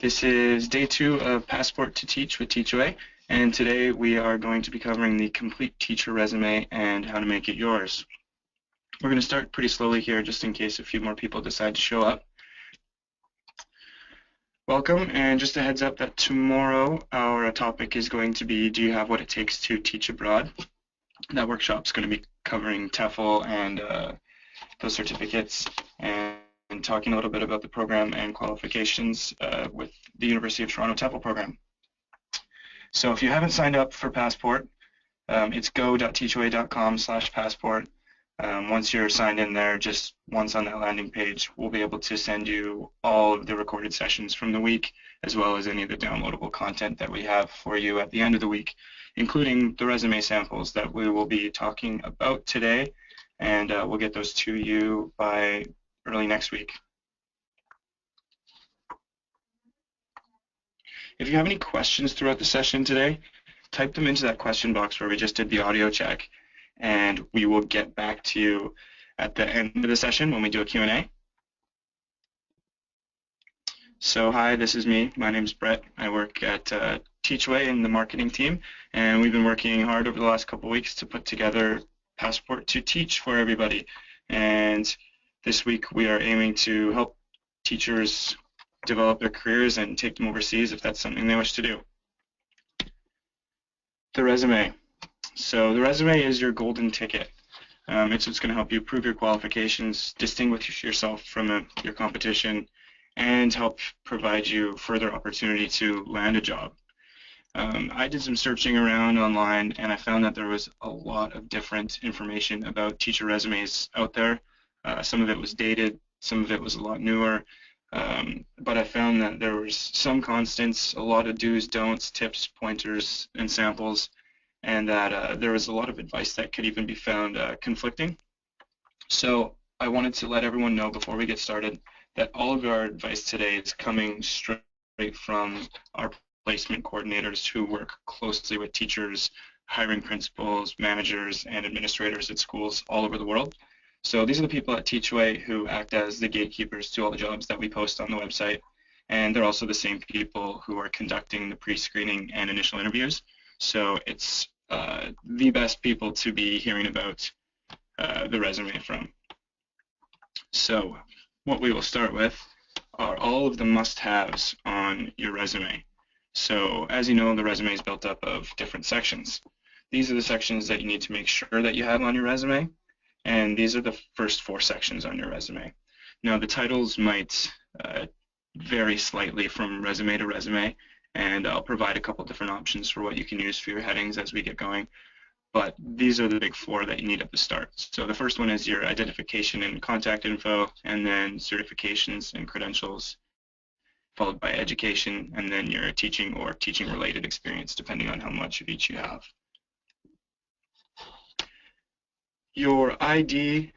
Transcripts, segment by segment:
This is day 2 of Passport to Teach with Teachaway, and today we are going to be covering the complete teacher resume and how to make it yours. We're going to start pretty slowly here just in case a few more people decide to show up. Welcome, and just a heads up that tomorrow our topic is going to be, do you have what it takes to teach abroad? That workshop's going to be covering TEFL and those certificates, and talking a little bit about the program and qualifications with the University of Toronto TEFL program. So if you haven't signed up for Passport, it's go.teachaway.com/passport. Once you're signed in there, just once on that landing page, we'll be able to send you all of the recorded sessions from the week, as well as any of the downloadable content that we have for you at the end of the week, including the resume samples that we will be talking about today, and we'll get those to you by early next week. If you have any questions throughout the session today, type them into that question box where we just did the audio check, and we will get back to you at the end of the session when we do a Q&A. So hi, this is me. My name's Brett. I work at Teachaway in the marketing team, and we've been working hard over the last couple of weeks to put together Passport to Teach for everybody. And this week we are aiming to help teachers develop their careers and take them overseas if that's something they wish to do. The resume. So the resume is your golden ticket. It's what's going to help you prove your qualifications, distinguish yourself from your competition, and help provide you further opportunity to land a job. I did some searching around online, and I found that there was a lot of different information about teacher resumes out there. Some of it was dated, some of it was a lot newer, but I found that there was some constants, a lot of do's, don'ts, tips, pointers, and samples, and that there was a lot of advice that could even be found conflicting. So I wanted to let everyone know before we get started that all of our advice today is coming straight from our placement coordinators who work closely with teachers, hiring principals, managers, and administrators at schools all over the world. So these are the people at Teachaway who act as the gatekeepers to all the jobs that we post on the website, and they're also the same people who are conducting the pre-screening and initial interviews. So it's the best people to be hearing about the resume from. So what we will start with are all of the must-haves on your resume. So as you know, the resume is built up of different sections. These are the sections that you need to make sure that you have on your resume, and these are the first 4 sections on your resume. Now the titles might vary slightly from resume to resume, and I'll provide a couple different options for what you can use for your headings as we get going, but these are the big 4 that you need at the start. So the first one is your identification and contact info, and then certifications and credentials, followed by education, and then your teaching or teaching-related experience, depending on how much of each you have. Your ID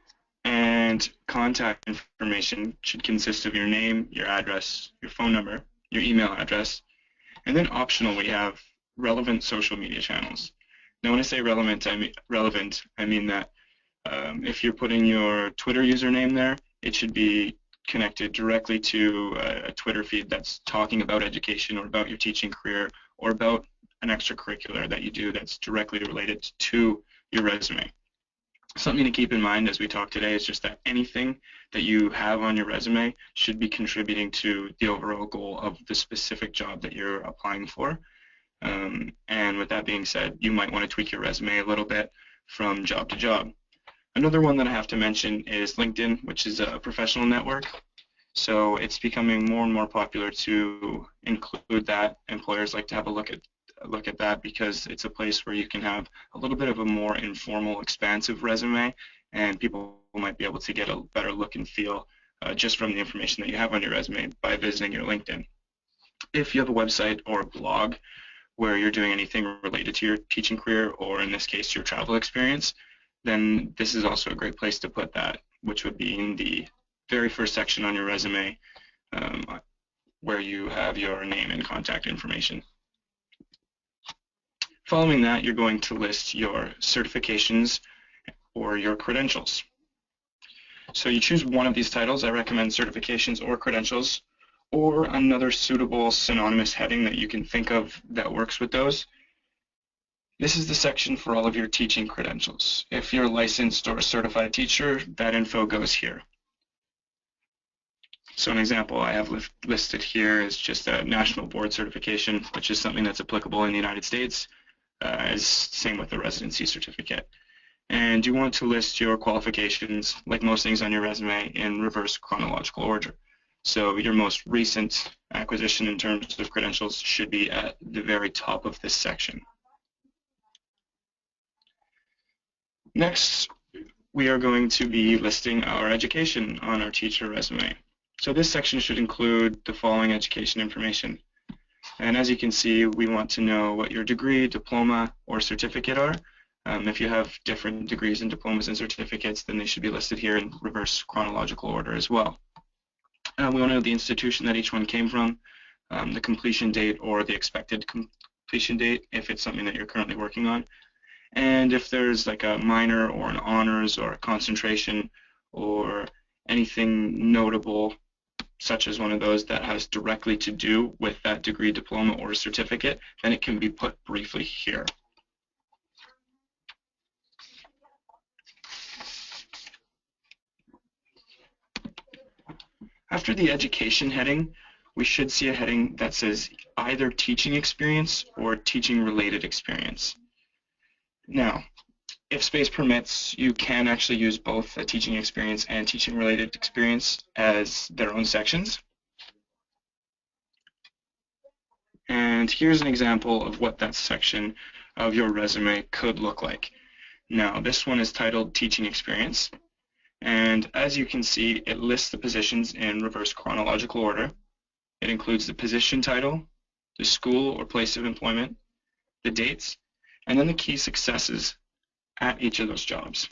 and contact information should consist of your name, your address, your phone number, your email address, and then optional we have relevant social media channels. Now when I say relevant, I mean that if you're putting your Twitter username there, it should be connected directly to a Twitter feed that's talking about education or about your teaching career or about an extracurricular that you do that's directly related to your resume. Something to keep in mind as we talk today is just that anything that you have on your resume should be contributing to the overall goal of the specific job that you're applying for. And with that being said, you might want to tweak your resume a little bit from job to job. Another one that I have to mention is LinkedIn, which is a professional network. So it's becoming more and more popular to include that. Employers like to have a look at that because it's a place where you can have a little bit of a more informal, expansive resume, and people might be able to get a better look and feel just from the information that you have on your resume by visiting your LinkedIn. If you have a website or a blog where you're doing anything related to your teaching career, or in this case your travel experience, then this is also a great place to put that, which would be in the very first section on your resume where you have your name and contact information. Following that, you're going to list your certifications or your credentials. So you choose one of these titles. I recommend certifications or credentials, or another suitable synonymous heading that you can think of that works with those. This is the section for all of your teaching credentials. If you're a licensed or a certified teacher, that info goes here. So an example I have listed here is just a national board certification, which is something that's applicable in the United States, as same with the residency certificate. And you want to list your qualifications, like most things on your resume, in reverse chronological order. So your most recent acquisition in terms of credentials should be at the very top of this section. Next, we are going to be listing our education on our teacher resume. So this section should include the following education information. And as you can see, we want to know what your degree, diploma, or certificate are. If you have different degrees and diplomas and certificates, then they should be listed here in reverse chronological order as well. We want to know the institution that each one came from, the completion date or the expected completion date if it's something that you're currently working on. And if there's like a minor or an honors or a concentration or anything notable, such as one of those that has directly to do with that degree, diploma, or certificate, then it can be put briefly here. After the education heading, we should see a heading that says either teaching experience or teaching related experience. Now, if space permits, you can actually use both a teaching experience and teaching related experience as their own sections. And here's an example of what that section of your resume could look like. Now, this one is titled Teaching Experience. And as you can see, it lists the positions in reverse chronological order. It includes the position title, the school or place of employment, the dates, and then the key successes at each of those jobs.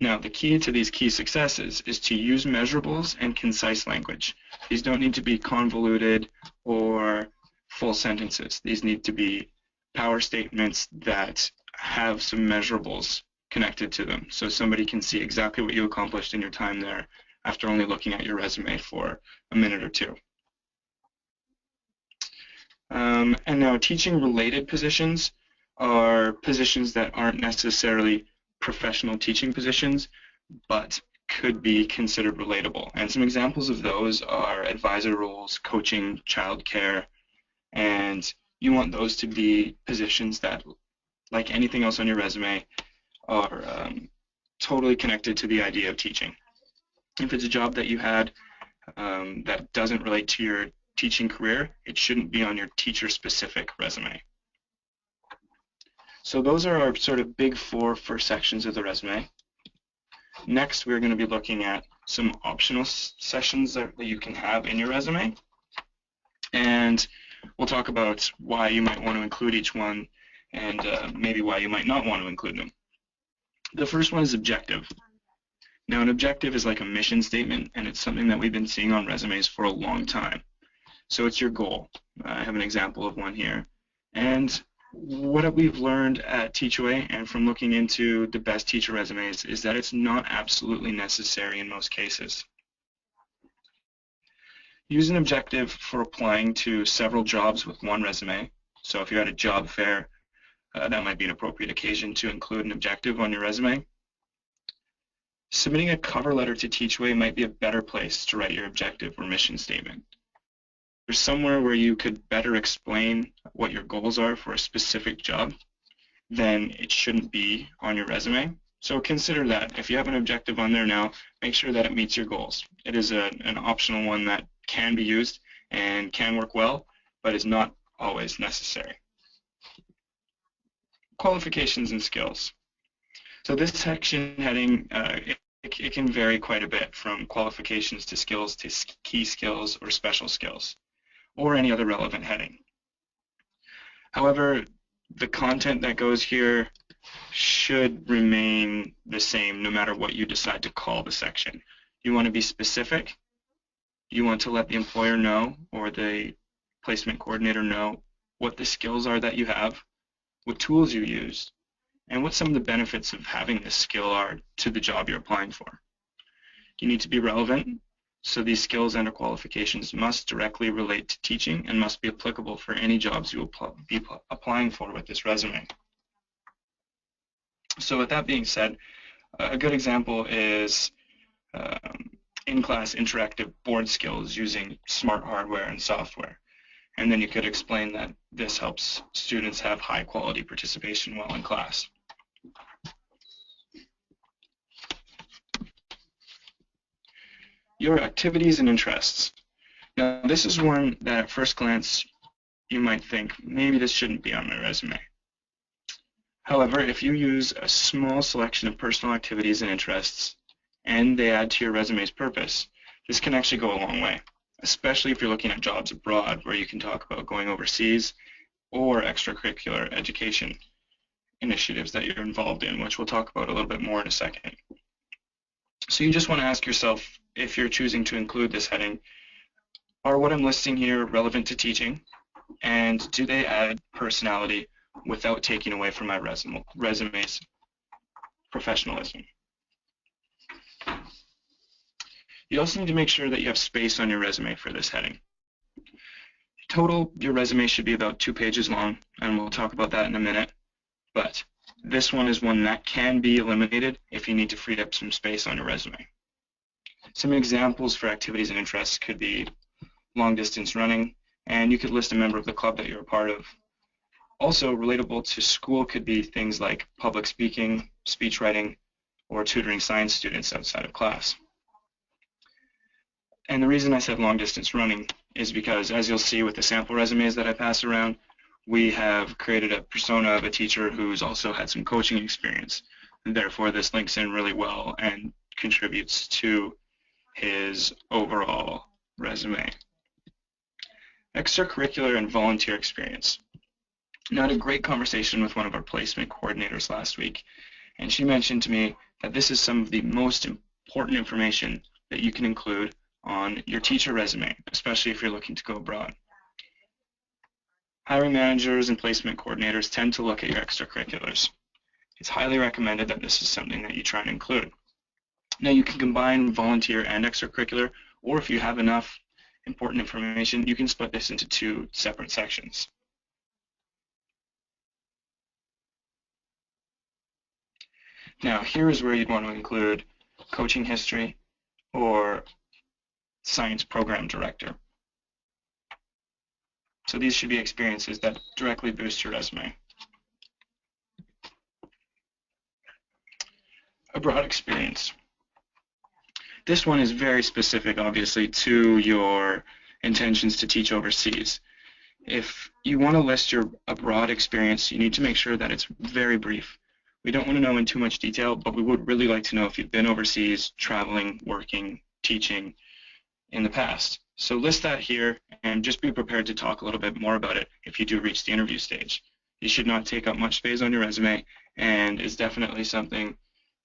Now, the key to these key successes is to use measurables and concise language. These don't need to be convoluted or full sentences. These need to be power statements that have some measurables connected to them, so somebody can see exactly what you accomplished in your time there after only looking at your resume for a minute or two. And now teaching related positions are positions that aren't necessarily professional teaching positions, but could be considered relatable. And some examples of those are advisor roles, coaching, childcare, and you want those to be positions that, like anything else on your resume, are totally connected to the idea of teaching. If it's a job that you had that doesn't relate to your teaching career, it shouldn't be on your teacher-specific resume. So those are our sort of big four first sections of the resume. Next, we're going to be looking at some optional sections that you can have in your resume. And we'll talk about why you might want to include each one and maybe why you might not want to include them. The first one is objective. Now, an objective is like a mission statement, and it's something that we've been seeing on resumes for a long time. So it's your goal. I have an example of one here. And what we've learned at Teachaway and from looking into the best teacher resumes is that it's not absolutely necessary in most cases. Use an objective for applying to several jobs with one resume. So if you're at a job fair, that might be an appropriate occasion to include an objective on your resume. Submitting a cover letter to Teachaway might be a better place to write your objective or mission statement. There's somewhere where you could better explain what your goals are for a specific job, then it shouldn't be on your resume. So consider that. If you have an objective on there now, make sure that it meets your goals. It is an optional one that can be used and can work well, but is not always necessary. Qualifications and skills. So this section heading, it can vary quite a bit from qualifications to skills to key skills or special skills, or any other relevant heading. However, the content that goes here should remain the same no matter what you decide to call the section. You want to be specific. You want to let the employer know or the placement coordinator know what the skills are that you have, what tools you use, and what some of the benefits of having this skill are to the job you're applying for. You need to be relevant. So these skills and/or qualifications must directly relate to teaching and must be applicable for any jobs you will be applying for with this resume. So with that being said, a good example is in-class interactive board skills using smart hardware and software. And then you could explain that this helps students have high quality participation while in class. Your activities and interests. Now, this is one that at first glance you might think, maybe this shouldn't be on my resume. However, if you use a small selection of personal activities and interests, and they add to your resume's purpose, this can actually go a long way, especially if you're looking at jobs abroad where you can talk about going overseas or extracurricular education initiatives that you're involved in, which we'll talk about a little bit more in a second. So you just want to ask yourself, if you're choosing to include this heading, are what I'm listing here relevant to teaching, and do they add personality without taking away from my resume's professionalism? You also need to make sure that you have space on your resume for this heading. Total, your resume should be about 2 pages long, and we'll talk about that in a minute, but this one is one that can be eliminated if you need to free up some space on your resume. Some examples for activities and interests could be long distance running, and you could list a member of the club that you're a part of. Also, relatable to school could be things like public speaking, speech writing, or tutoring science students outside of class. And the reason I said long distance running is because, as you'll see with the sample resumes that I pass around, we have created a persona of a teacher who's also had some coaching experience. And therefore, this links in really well and contributes to his overall resume. Extracurricular and volunteer experience. Now, I had a great conversation with one of our placement coordinators last week, and she mentioned to me that this is some of the most important information that you can include on your teacher resume, especially if you're looking to go abroad. Hiring managers and placement coordinators tend to look at your extracurriculars. It's highly recommended that this is something that you try and include. Now, you can combine volunteer and extracurricular, or if you have enough important information, you can split this into 2 separate sections. Now, here is where you'd want to include coaching history or science program director. So these should be experiences that directly boost your resume. Abroad experience. This one is very specific, obviously, to your intentions to teach overseas. If you want to list your abroad experience, you need to make sure that it's very brief. We don't want to know in too much detail, but we would really like to know if you've been overseas, traveling, working, teaching in the past. So list that here and just be prepared to talk a little bit more about it if you do reach the interview stage. You should not take up much space on your resume, and is definitely something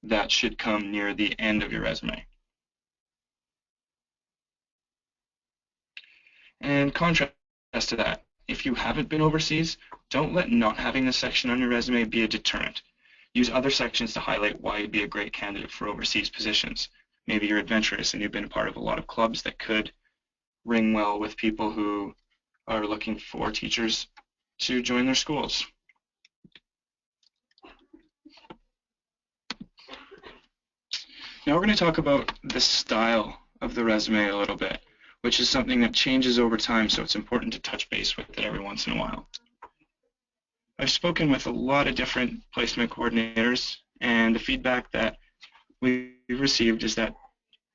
that should come near the end of your resume. And contrast to that, if you haven't been overseas, don't let not having this section on your resume be a deterrent. Use other sections to highlight why you'd be a great candidate for overseas positions. Maybe you're adventurous and you've been a part of a lot of clubs that could ring well with people who are looking for teachers to join their schools. Now we're going to talk about the style of the resume a little bit, which is something that changes over time, so it's important to touch base with it every once in a while. I've spoken with a lot of different placement coordinators, and the feedback that we've received is that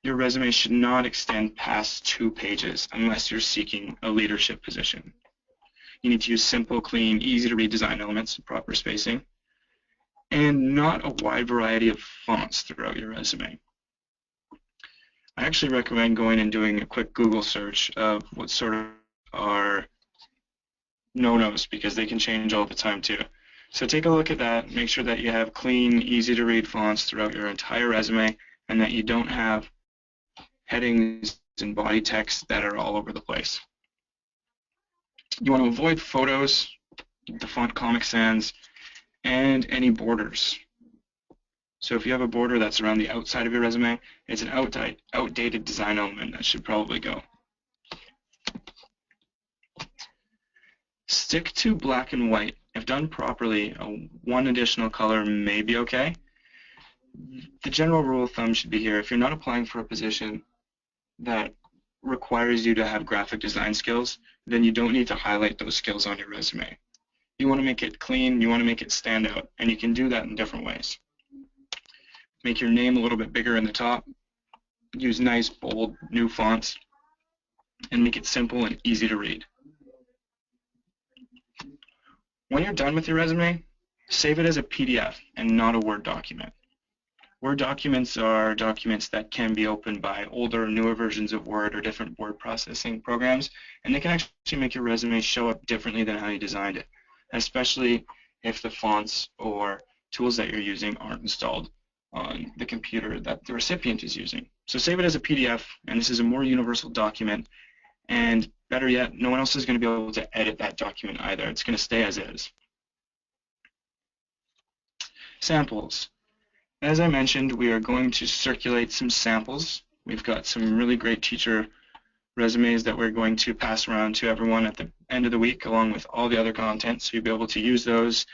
your resume should not extend past 2 pages unless you're seeking a leadership position. You need to use simple, clean, easy-to-read design elements, proper spacing, and not a wide variety of fonts throughout your resume. I actually recommend going and doing a quick Google search of what sort of are no-nos, because they can change all the time too. So take a look at that, make sure that you have clean, easy-to-read fonts throughout your entire resume, and that you don't have headings and body text that are all over the place. You want to avoid photos, the font Comic Sans, and any borders. So if you have a border that's around the outside of your resume, it's an outdated design element that should probably go. Stick to black and white. If done properly, one additional color may be okay. The general rule of thumb should be here, if you're not applying for a position that requires you to have graphic design skills, then you don't need to highlight those skills on your resume. You want to make it clean, you want to make it stand out, and you can do that in different ways. Make your name a little bit bigger in the top, use nice, bold, new fonts, and make it simple and easy to read. When you're done with your resume, save it as a PDF and not a Word document. Word documents are documents that can be opened by older or newer versions of Word or different word processing programs, and they can actually make your resume show up differently than how you designed it, especially if the fonts or tools that you're using aren't installed on the computer that the recipient is using. So save it as a PDF, and this is a more universal document, and better yet, no one else is going to be able to edit that document either. It's going to stay as is. Samples. As I mentioned, we are going to circulate some samples. We've got some really great teacher resumes that we're going to pass around to everyone at the end of the week, along with all the other content, so you'll be able to use those,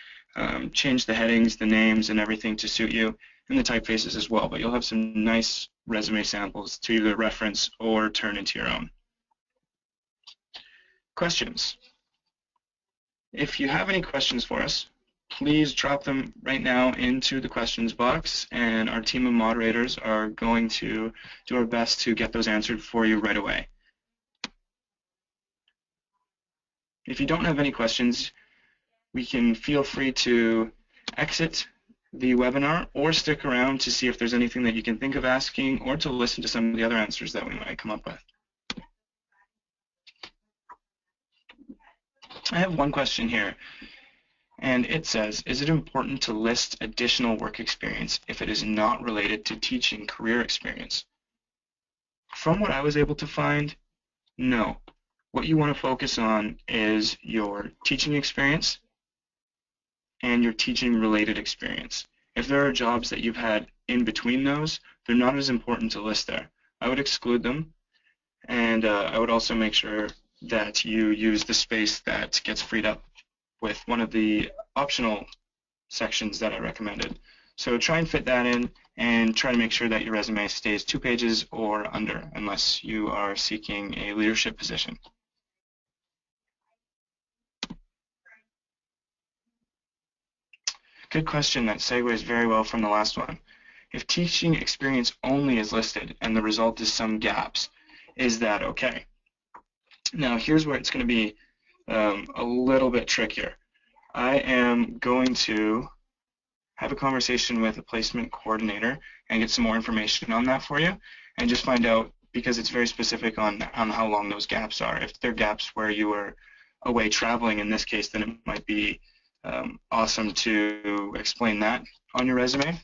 change the headings, the names, and everything to suit you, and the typefaces as well. But you'll have some nice resume samples to either reference or turn into your own. Questions. If you have any questions for us, please drop them right now into the questions box, and our team of moderators are going to do our best to get those answered for you right away. If you don't have any questions, we can feel free to exit the webinar or stick around to see if there's anything that you can think of asking or to listen to some of the other answers that we might come up with. I have one question here, and it says, is it important to list additional work experience if it is not related to teaching career experience? From what I was able to find, no. What you want to focus on is your teaching experience and your teaching related experience. If there are jobs that you've had in between those, they're not as important to list there. I would exclude them, and I would also make sure that you use the space that gets freed up with one of the optional sections that I recommended. So try and fit that in, and try to make sure that your resume stays 2 pages or under, unless you are seeking a leadership position. Good question. That segues very well from the last one. If teaching experience only is listed and the result is some gaps, is that okay? Now here's where it's going to be a little bit trickier. I am going to have a conversation with a placement coordinator and get some more information on that for you, and just find out, because it's very specific on how long those gaps are. If they're gaps where you were away traveling in this case, then it might be awesome to explain that on your resume.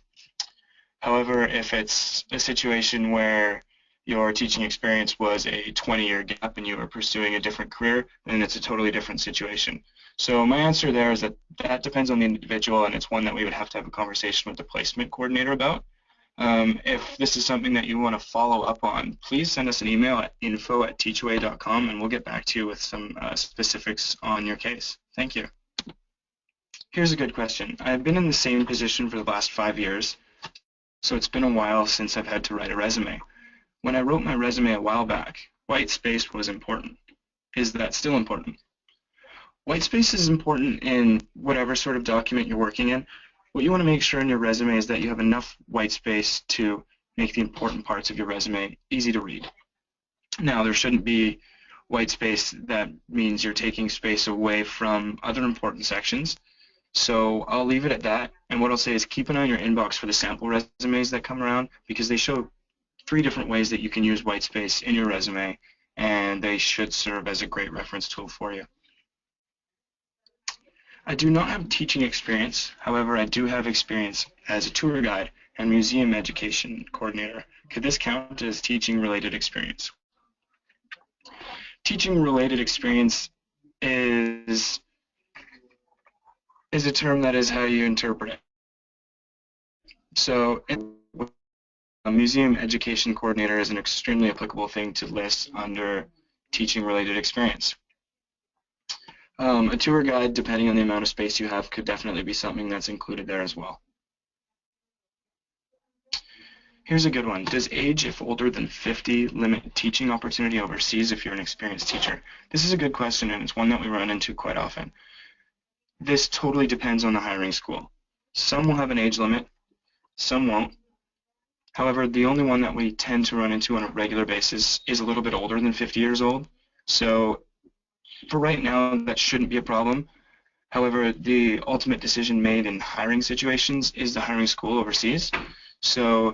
However, if it's a situation where your teaching experience was a 20-year gap and you were pursuing a different career, then it's a totally different situation. So my answer there is that that depends on the individual, and it's one that we would have to have a conversation with the placement coordinator about. If this is something that you want to follow up on, please send us an email at info@teachaway.com, and we'll get back to you with some specifics on your case. Thank you. Here's a good question. I've been in the same position for the last 5 years, so it's been a while since I've had to write a resume. When I wrote my resume a while back, white space was important. Is that still important? White space is important in whatever sort of document you're working in. What you want to make sure in your resume is that you have enough white space to make the important parts of your resume easy to read. Now, there shouldn't be white space that means you're taking space away from other important sections. So I'll leave it at that, and what I'll say is keep an eye on your inbox for the sample resumes that come around, because they show 3 different ways that you can use white space in your resume, and they should serve as a great reference tool for you. I do not have teaching experience, however I do have experience as a tour guide and museum education coordinator. Could this count as teaching related experience? Teaching related experience is a term that is how you interpret it. So a museum education coordinator is an extremely applicable thing to list under teaching related experience. A tour guide, depending on the amount of space you have, could definitely be something that's included there as well. Here's a good one. Does age, if older than 50, limit teaching opportunity overseas if you're an experienced teacher? This is a good question, and it's one that we run into quite often. This totally depends on the hiring school. Some will have an age limit, some won't. However, the only one that we tend to run into on a regular basis is a little bit older than 50 years old. So for right now, that shouldn't be a problem. However, the ultimate decision made in hiring situations is the hiring school overseas. So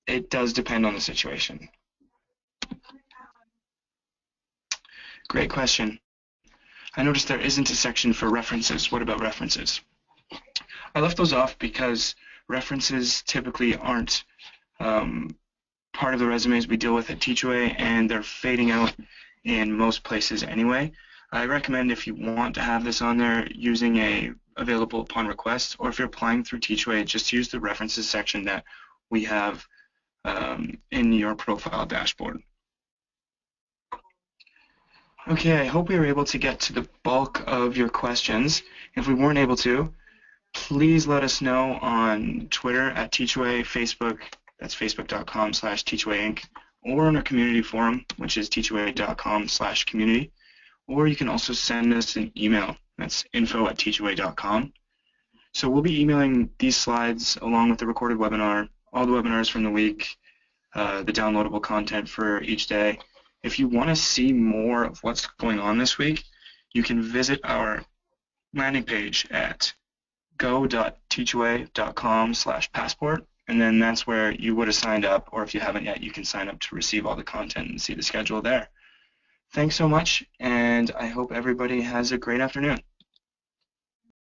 it does depend on the situation. Great question. I noticed there isn't a section for references. What about references? I left those off because references typically aren't part of the resumes we deal with at Teachaway, and they're fading out in most places anyway. I recommend, if you want to have this on there, using a available upon request, or if you're applying through Teachaway, just use the references section that we have in your profile dashboard. Okay, I hope we were able to get to the bulk of your questions. If we weren't able to, please let us know on Twitter at Teachaway, Facebook, that's facebook.com/teachawayinc, or on our community forum, which is teachaway.com/community, or you can also send us an email, that's info@teachaway.com. So we'll be emailing these slides along with the recorded webinar, all the webinars from the week, the downloadable content for each day. If you want to see more of what's going on this week, you can visit our landing page at go.teachaway.com/passport, and then that's where you would have signed up, or if you haven't yet, you can sign up to receive all the content and see the schedule there. Thanks so much, and I hope everybody has a great afternoon.